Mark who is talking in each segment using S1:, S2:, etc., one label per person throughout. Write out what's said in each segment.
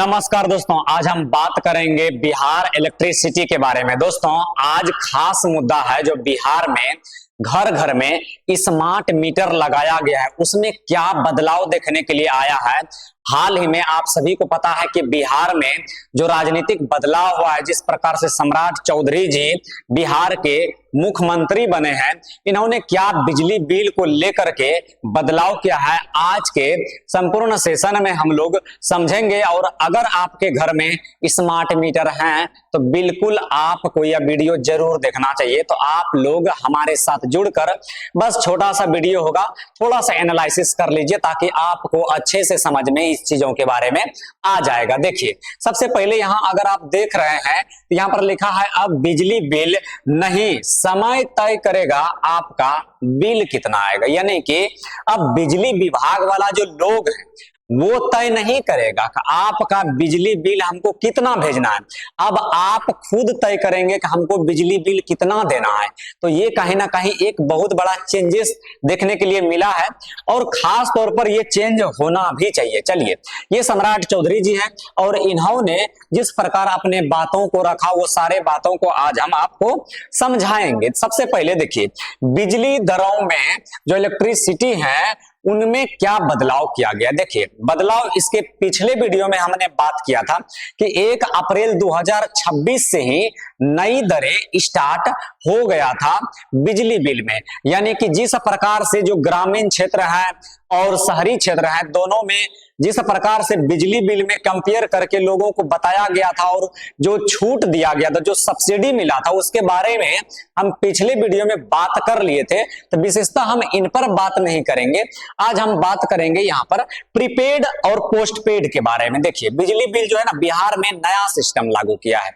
S1: नमस्कार दोस्तों, आज हम बात करेंगे बिहार इलेक्ट्रिसिटी के बारे में। दोस्तों, आज खास मुद्दा है जो बिहार में घर घर में स्मार्ट मीटर लगाया गया है, उसमें क्या बदलाव देखने के लिए आया है। हाल ही में आप सभी को पता है कि बिहार में जो राजनीतिक बदलाव हुआ है, जिस प्रकार से सम्राट चौधरी जी बिहार के मुख्यमंत्री बने हैं, इन्होंने क्या बिजली बिल को लेकर के बदलाव किया है, आज के संपूर्ण सेशन में हम लोग समझेंगे। और अगर आपके घर में स्मार्ट मीटर हैं तो बिल्कुल आपको यह वीडियो जरूर देखना चाहिए। तो आप लोग हमारे साथ जुड़कर बस छोटा सा वीडियो होगा, थोड़ा सा एनालिसिस कर लीजिए ताकि आपको अच्छे से समझ में इस चीजों के बारे में आ जाएगा। देखिए, सबसे पहले यहां अगर आप देख रहे हैं तो यहां पर लिखा है अब बिजली बिल नहीं, समय तय करेगा आपका बिल कितना आएगा। यानी कि अब बिजली विभाग वाला जो लोग हैं वो तय नहीं करेगा कि आपका बिजली बिल हमको कितना भेजना है, अब आप खुद तय करेंगे कि हमको बिजली बिल कितना देना है। तो ये कहीं ना कहीं एक बहुत बड़ा चेंजेस देखने के लिए मिला है और खास तौर पर ये चेंज होना भी चाहिए। चलिए, ये सम्राट चौधरी जी हैं और इन्होंने जिस प्रकार अपने बातों को रखा वो सारे बातों को आज हम आपको समझाएंगे। सबसे पहले देखिए, बिजली दरों में जो इलेक्ट्रिसिटी है उनमें क्या बदलाव किया गया। देखिए, बदलाव इसके पिछले वीडियो में हमने बात किया था कि 1 अप्रैल 2026 से ही नई दरें स्टार्ट हो गया था बिजली बिल में। यानी कि जिस प्रकार से जो ग्रामीण क्षेत्र है और शहरी क्षेत्र है, दोनों में जिस प्रकार से बिजली बिल में कंपेयर करके लोगों को बताया गया था और जो छूट दिया गया था, जो सब्सिडी मिला था, उसके बारे में हम पिछले वीडियो में बात कर लिए थे। तो विशेषतः हम इन पर बात नहीं करेंगे, आज हम बात करेंगे यहाँ पर प्रीपेड और पोस्टपेड के बारे में। देखिए, बिजली बिल जो है ना, बिहार में नया सिस्टम लागू किया है।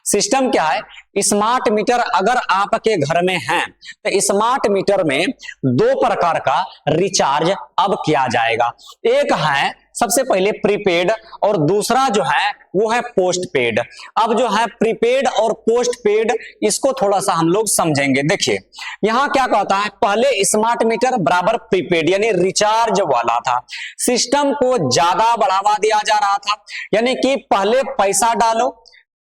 S1: सिस्टम क्या है? स्मार्ट मीटर अगर आपके घर में है तो स्मार्ट मीटर में 2 प्रकार का रिचार्ज अब किया जाएगा। एक है सबसे पहले प्रीपेड और दूसरा जो है वो है पोस्टपेड। अब जो है प्रीपेड और पोस्टपेड, इसको थोड़ा सा हम लोग समझेंगे। देखिए, यहां क्या कहता है, पहले स्मार्ट मीटर बराबर प्रीपेड यानी रिचार्ज वाला था। सिस्टम को ज्यादा बढ़ावा दिया जा रहा था, यानी कि पहले पैसा डालो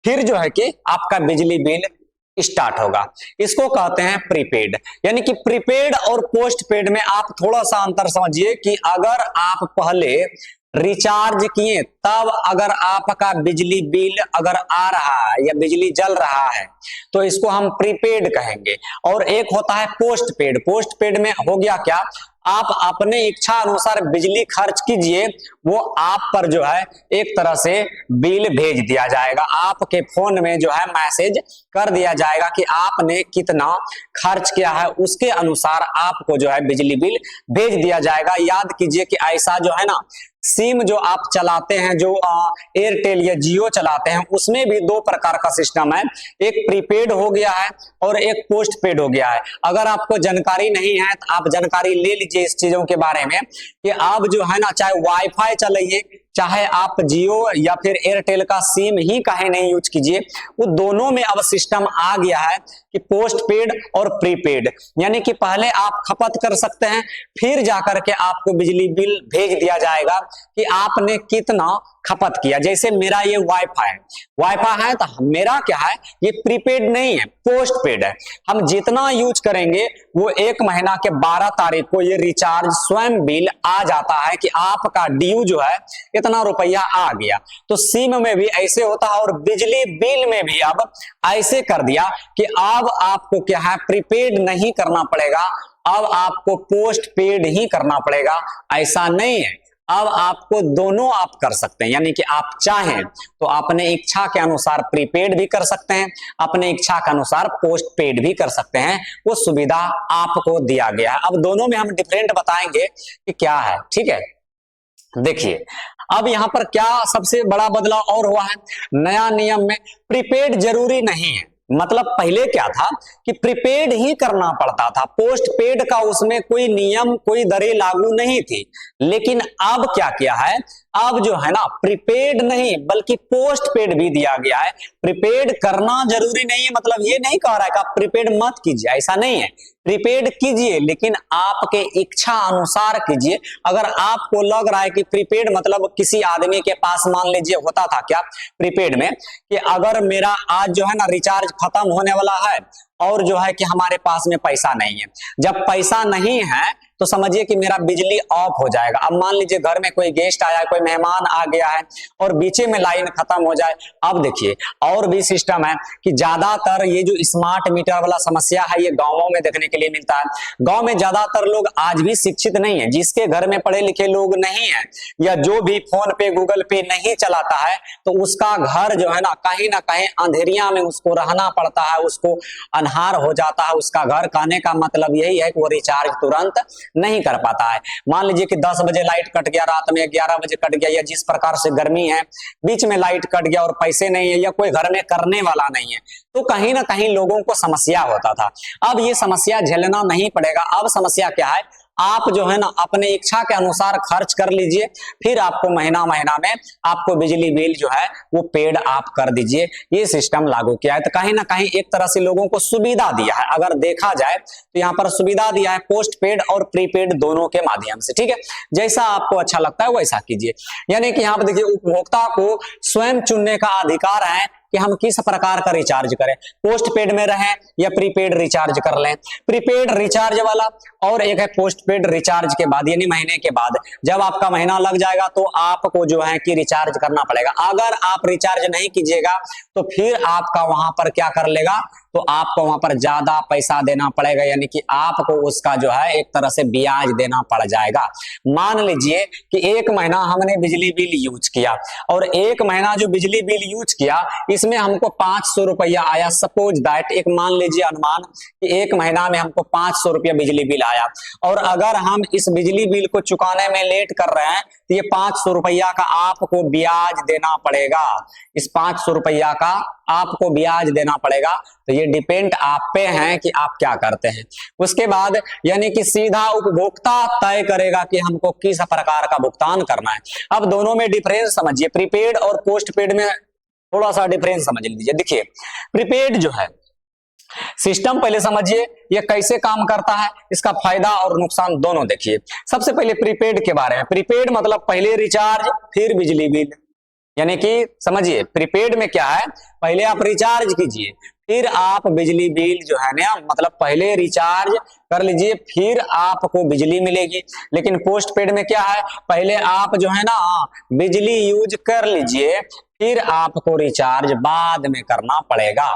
S1: फिर जो है कि आपका बिजली बिल स्टार्ट होगा। इसको कहते हैं प्रीपेड। यानी कि प्रीपेड और पोस्टपेड में आप थोड़ा सा अंतर समझिए कि अगर आप पहले रिचार्ज किए तब अगर आपका बिजली बिल अगर आ रहा है या बिजली जल रहा है तो इसको हम प्रीपेड कहेंगे। और एक होता है पोस्टपेड। पोस्टपेड में हो गया क्या, आप अपने इच्छा अनुसार बिजली खर्च कीजिए, वो आप पर जो है एक तरह से बिल भेज दिया जाएगा। आपके फोन में जो है मैसेज कर दिया जाएगा कि आपने कितना खर्च किया है, उसके अनुसार आपको जो है बिजली बिल भेज दिया जाएगा। याद कीजिए कि ऐसा जो है ना, सिम जो आप चलाते हैं, जो एयरटेल या जियो चलाते हैं, उसमें भी 2 प्रकार का सिस्टम है। एक प्रीपेड हो गया है और एक पोस्टपेड हो गया है। अगर आपको जानकारी नहीं है तो आप जानकारी ले लीजिए इस चीजों के बारे में कि आप जो है ना, चाहे वाईफाई चलाइए, चाहे आप जियो या फिर एयरटेल का सिम ही काहे नहीं यूज कीजिए, वो दोनों में अब सिस्टम आ गया है कि पोस्टपेड और प्रीपेड। यानी कि पहले आप खपत कर सकते हैं, फिर जाकर के आपको बिजली बिल भेज दिया जाएगा कि आपने कितना खपत किया। जैसे मेरा ये वाईफाई है तो मेरा क्या है, ये प्रीपेड नहीं है, पोस्टपेड है। हम जितना यूज करेंगे वो 1 महीना के 12 तारीख को ये रिचार्ज स्वयं बिल आ जाता है कि आपका ड्यू जो है इतना रुपया आ गया। तो सिम में भी ऐसे होता है और बिजली बिल में भी अब ऐसे कर दिया कि अब आपको क्या है, प्रीपेड नहीं करना पड़ेगा, अब आपको पोस्टपेड ही करना पड़ेगा। ऐसा नहीं है, अब आपको दोनों आप कर सकते हैं। यानी कि आप चाहें तो अपने इच्छा के अनुसार प्रीपेड भी कर सकते हैं, अपने इच्छा के अनुसार पोस्टपेड भी कर सकते हैं। वो सुविधा आपको दिया गया है। अब दोनों में हम डिफरेंट बताएंगे कि क्या है, ठीक है। देखिए, अब यहां पर क्या सबसे बड़ा बदलाव और हुआ है, नया नियम में प्रीपेड जरूरी नहीं है। मतलब पहले क्या था कि प्रीपेड ही करना पड़ता था, पोस्टपेड का उसमें कोई नियम, कोई दरें लागू नहीं थी। लेकिन अब क्या किया है, अब जो है ना प्रीपेड नहीं बल्कि पोस्ट पेड भी दिया गया है। प्रीपेड करना जरूरी नहीं है, मतलब ये नहीं कह रहा है कि आप प्रीपेड मत कीजिए, ऐसा नहीं है। प्रीपेड कीजिए लेकिन आपके इच्छा अनुसार कीजिए। अगर आपको लग रहा है कि प्रीपेड मतलब किसी आदमी के पास मान लीजिए होता था क्या प्रीपेड में कि अगर मेरा आज जो है ना रिचार्ज खत्म होने वाला है और जो है कि हमारे पास में पैसा नहीं है, जब पैसा नहीं है तो समझिए कि मेरा बिजली ऑफ हो जाएगा। अब मान लीजिए घर में कोई गेस्ट आया है, कोई मेहमान आ गया है और बीचे में लाइन खत्म हो जाए। अब देखिए और भी सिस्टम है कि ज्यादातर ये जो स्मार्ट मीटर वाला समस्या है ये गांवों में देखने के लिए मिलता है। गांव में ज्यादातर लोग आज भी शिक्षित नहीं है, जिसके घर में पढ़े लिखे लोग नहीं है या जो भी फोन पे गूगल पे नहीं चलाता है तो उसका घर जो है ना कहीं अंधेरिया में उसको रहना पड़ता है, उसको अनहार हो जाता है उसका घर। कहने का मतलब यही है कि वो रिचार्ज तुरंत नहीं कर पाता है। मान लीजिए कि 10 बजे लाइट कट गया, रात में 11 बजे कट गया, या जिस प्रकार से गर्मी है बीच में लाइट कट गया और पैसे नहीं है या कोई घर में करने वाला नहीं है, तो कहीं ना कहीं लोगों को समस्या होता था। अब ये समस्या झेलना नहीं पड़ेगा। अब समस्या क्या है, आप जो है ना अपने इच्छा के अनुसार खर्च कर लीजिए, फिर आपको महीना महीना में आपको बिजली बिल जो है वो पेड आप कर दीजिए। ये सिस्टम लागू किया है तो कहीं ना कहीं एक तरह से लोगों को सुविधा दिया है। अगर देखा जाए तो यहाँ पर सुविधा दिया है पोस्ट पेड और प्रीपेड दोनों के माध्यम से। ठीक है, जैसा आपको अच्छा लगता है वैसा कीजिए। यानी कि यहाँ पर देखिए उपभोक्ता को स्वयं चुनने का अधिकार है कि हम किस प्रकार का रिचार्ज करें, पोस्ट पेड में रहें या प्रीपेड रिचार्ज कर लें। प्रीपेड रिचार्ज वाला और एक है पोस्ट पेड रिचार्ज के बाद यानी महीने के बाद जब आपका महीना लग जाएगा तो आपको जो है कि रिचार्ज करना पड़ेगा। अगर आप रिचार्ज नहीं कीजिएगा तो फिर आपका वहां पर क्या कर लेगा, तो आपको वहां पर ज्यादा पैसा देना पड़ेगा, यानी कि आपको उसका जो है एक तरह से ब्याज देना पड़ जाएगा। मान लीजिए कि एक महीना हमने बिजली बिल यूज किया और एक महीना जो बिजली बिल यूज किया इसमें हमको 500 रुपया आया। सपोज दैट एक मान लीजिए अनुमान कि एक महीना में हमको 500 रुपया बिजली बिल आया और अगर हम इस बिजली बिल को चुकाने में लेट कर रहे हैं तो ये 500 रुपया का आपको ब्याज देना पड़ेगा। इस 500 रुपया का आपको ब्याज देना पड़ेगा। तो ये डिपेंड आप पे है कि आप क्या करते हैं। उसके बाद यानी कि सीधा उपभोक्ता तय करेगा कि हमको किस प्रकार का भुगतान करना है। अब दोनों में डिफरेंस समझिए, प्रीपेड और पोस्ट पेड में थोड़ा सा डिफरेंस समझ लीजिए। देखिए प्रीपेड जो है सिस्टम पहले समझिए ये कैसे काम करता है, इसका फायदा और नुकसान दोनों देखिए। सबसे पहले प्रीपेड के बारे में। प्रीपेड मतलब पहले रिचार्ज फिर बिजली बिल, यानी कि समझिए प्रीपेड में क्या है, पहले आप रिचार्ज कीजिए फिर आप बिजली बिल जो है ना मतलब पहले रिचार्ज कर लीजिए फिर आपको बिजली मिलेगी। लेकिन पोस्ट पेड में क्या है, पहले आप जो है ना बिजली यूज कर लीजिए फिर आपको रिचार्ज बाद में करना पड़ेगा।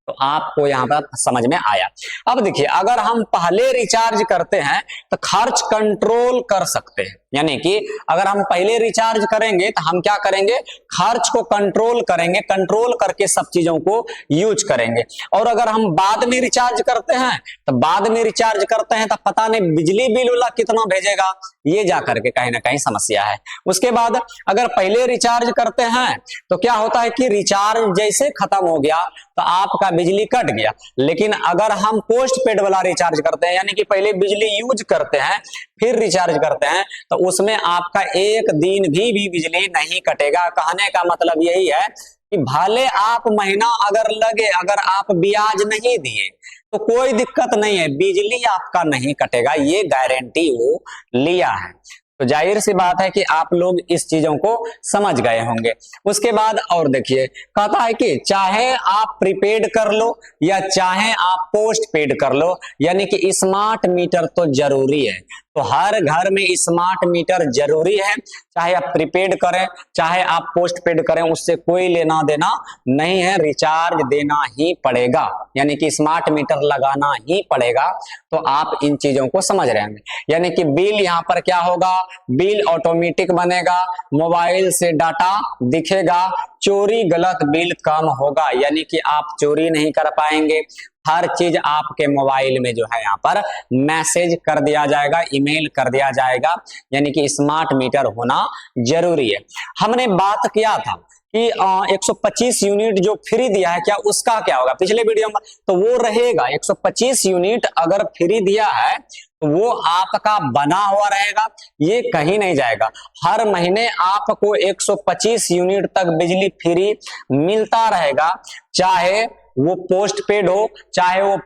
S1: तो आपको यहाँ पर समझ में आया। अब देखिए अगर हम पहले रिचार्ज करते हैं तो खर्च कंट्रोल कर सकते हैं, यानी कि अगर हम पहले रिचार्ज करेंगे तो हम क्या करेंगे, खर्च को कंट्रोल करेंगे, कंट्रोल करके सब चीजों को यूज करेंगे। और अगर हम बाद में रिचार्ज करते हैं तो बाद में रिचार्ज करते हैं तो पता नहीं बिजली बिल वाला कितना भेजेगा, ये जा करके कहीं ना कहीं समस्या है। उसके बाद अगर पहले रिचार्ज करते हैं तो क्या होता है कि रिचार्ज जैसे खत्म हो गया तो आपका बिजली कट गया। लेकिन अगर हम पोस्ट पेड वाला रिचार्ज करते हैं यानी कि पहले बिजली यूज करते हैं फिर रिचार्ज करते हैं तो उसमें आपका एक दिन भी बिजली नहीं कटेगा। कहने का मतलब यही है कि भले आप महीना अगर लगे, अगर आप ब्याज नहीं दिए तो कोई दिक्कत नहीं है, बिजली आपका नहीं कटेगा, ये गारंटी वो लिया है। तो जाहिर सी बात है कि आप लोग इस चीजों को समझ गए होंगे। उसके बाद और देखिए कहता है कि चाहे आप प्रीपेड कर लो या चाहे आप पोस्ट पेड कर लो, यानी कि स्मार्ट मीटर तो जरूरी है। तो हर घर में स्मार्ट मीटर जरूरी है, चाहे आप प्रीपेड करें चाहे आप पोस्ट पेड करें, उससे कोई लेना देना नहीं है, रिचार्ज देना ही पड़ेगा, यानी कि स्मार्ट मीटर लगाना ही पड़ेगा। तो आप इन चीजों को समझ रहे हैं, यानी कि बिल यहाँ पर क्या होगा, बिल ऑटोमेटिक बनेगा, मोबाइल से डाटा दिखेगा, चोरी गलत बिल कम होगा, यानी कि आप चोरी नहीं कर पाएंगे। हर चीज आपके मोबाइल में जो है यहाँ पर मैसेज कर दिया जाएगा, ईमेल कर दिया जाएगा, यानी कि स्मार्ट मीटर होना जरूरी है। हमने बात किया था कि 125 यूनिट जो फ्री दिया है क्या उसका क्या होगा, पिछले वीडियो में तो वो रहेगा 125 यूनिट अगर फ्री दिया है तो वो आपका बना हुआ रहेगा, ये कहीं नहीं जाएगा। हर महीने आपको 125 यूनिट तक बिजली फ्री मिलता रहेगा, चाहे वो पोस्ट पेड हो चाहे वो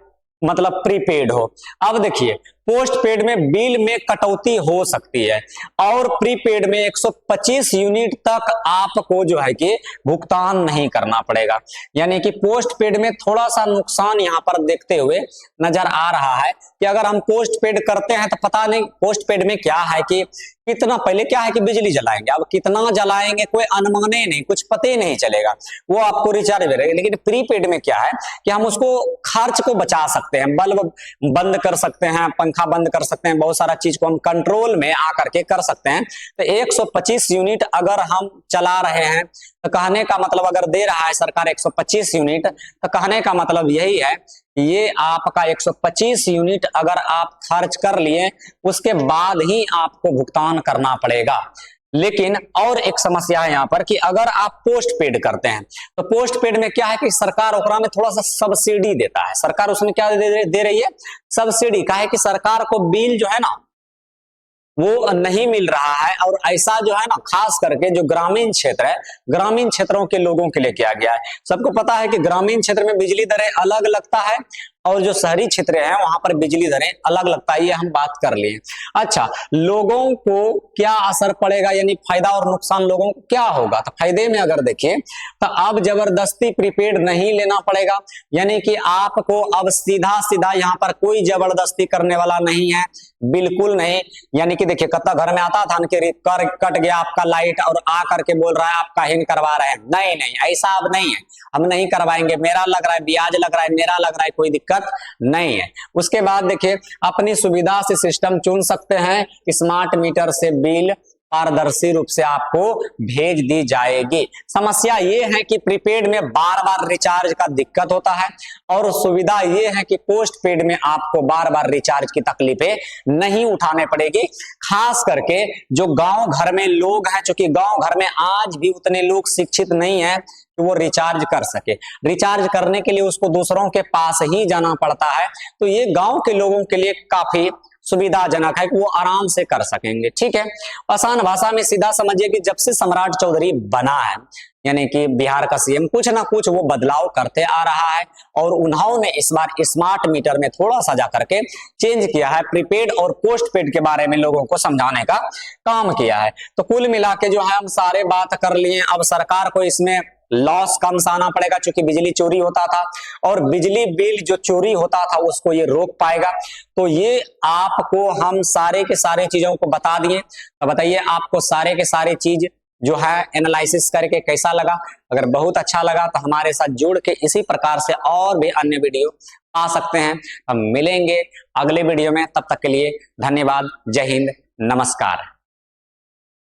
S1: मतलब प्रीपेड हो। अब देखिए पोस्ट पेड में बिल में कटौती हो सकती है और प्रीपेड में 125 यूनिट तक आपको जो है कि भुगतान नहीं करना पड़ेगा। यानी कि पोस्ट पेड में थोड़ा सा नुकसान यहां पर देखते हुए नजर आ रहा है कि अगर हम पोस्ट पेड करते हैं तो पता नहीं पोस्ट पेड में क्या है कि कितना, पहले क्या है कि बिजली जलाएंगे, अब कितना जलाएंगे कोई अनुमाने नहीं, कुछ पते नहीं चलेगा, वो आपको रिचार्ज मिलेगा। लेकिन प्रीपेड में क्या है कि हम उसको खर्च को बचा सकते हैं, बल्ब बंद कर सकते हैं, पंखा बंद कर सकते हैं, बहुत सारा चीज को हम कंट्रोल में आकर के कर सकते हैं। तो 125 यूनिट अगर हम चला रहे हैं तो कहने का मतलब, अगर दे रहा है सरकार 125 यूनिट तो कहने का मतलब यही है ये आपका 125 यूनिट अगर आप खर्च कर लिए उसके बाद ही आपको भुगतान करना पड़ेगा। लेकिन और एक समस्या है यहाँ पर कि अगर आप पोस्ट पेड करते हैं तो पोस्ट पेड में क्या है कि सरकार ओकरा में थोड़ा सा सब्सिडी देता है। सरकार उसमें क्या दे रही है, सब्सिडी। का है कि सरकार को बिल जो है ना वो नहीं मिल रहा है, और ऐसा जो है ना खास करके जो ग्रामीण क्षेत्र है, ग्रामीण क्षेत्रों के लोगों के लिए किया गया है। सबको पता है कि ग्रामीण क्षेत्र में बिजली दरें अलग लगता है और जो शहरी क्षेत्र है वहां पर बिजली दरें अलग लगता है, ये हम बात कर लिए। अच्छा, लोगों को क्या असर पड़ेगा, यानी फायदा और नुकसान लोगों को क्या होगा, तो फायदे में अगर देखें तो अब जबरदस्ती प्रीपेड नहीं लेना पड़ेगा, यानी कि आपको अब सीधा सीधा यहाँ पर कोई जबरदस्ती करने वाला नहीं है, बिल्कुल नहीं। यानी कि देखिए कत्ता घर में आता था कि कट गया आपका लाइट और आ करके बोल रहा है आप काहे करवा रहे हैं, नहीं नहीं ऐसा अब नहीं है, हम नहीं करवाएंगे, मेरा लग रहा है ब्याज लग रहा है, मेरा लग रहा है, कोई दिक्कत नहीं है। उसके बाद देखिए अपनी सुविधा से सिस्टम चुन सकते हैं, स्मार्ट मीटर से बिल पारदर्शी रूप से आपको भेज दी जाएगी। समस्या ये है कि प्रीपेड में बार बार रिचार्ज का दिक्कत होता है और सुविधा ये है कि पोस्ट पेड में आपको बार बार रिचार्ज की तकलीफें नहीं उठाने पड़ेगी। खास करके जो गांव घर में लोग हैं, चूंकि गांव घर में आज भी उतने लोग शिक्षित नहीं है कि वो रिचार्ज कर सके, रिचार्ज करने के लिए उसको दूसरों के पास ही जाना पड़ता है, तो ये गांव के लोगों के लिए काफी सुविधाजनक है कि वो आराम से कर सकेंगे। ठीक है, आसान भाषा में सीधा समझिए कि जब से सम्राट चौधरी बना है, यानी कि बिहार का सीएम, कुछ ना कुछ वो बदलाव करते आ रहा है और उन्होंने इस बार स्मार्ट मीटर में थोड़ा सा जा करके चेंज किया है, प्रीपेड और पोस्ट पेड के बारे में लोगों को समझाने का काम किया है। तो कुल मिला के जो है हम सारे बात कर लिए। अब सरकार को इसमें लॉस कम सहना पड़ेगा, क्योंकि बिजली चोरी होता था और बिजली बिल जो चोरी होता था उसको ये रोक पाएगा। तो ये आपको हम सारे के सारे चीजों को बता दिए। तो बताइए आपको सारे के सारे चीज जो है एनालिसिस करके कैसा लगा। अगर बहुत अच्छा लगा तो हमारे साथ जुड़ के इसी प्रकार से और भी अन्य वीडियो पा सकते हैं। हम मिलेंगे अगले वीडियो में, तब तक के लिए धन्यवाद। जय हिंद, नमस्कार।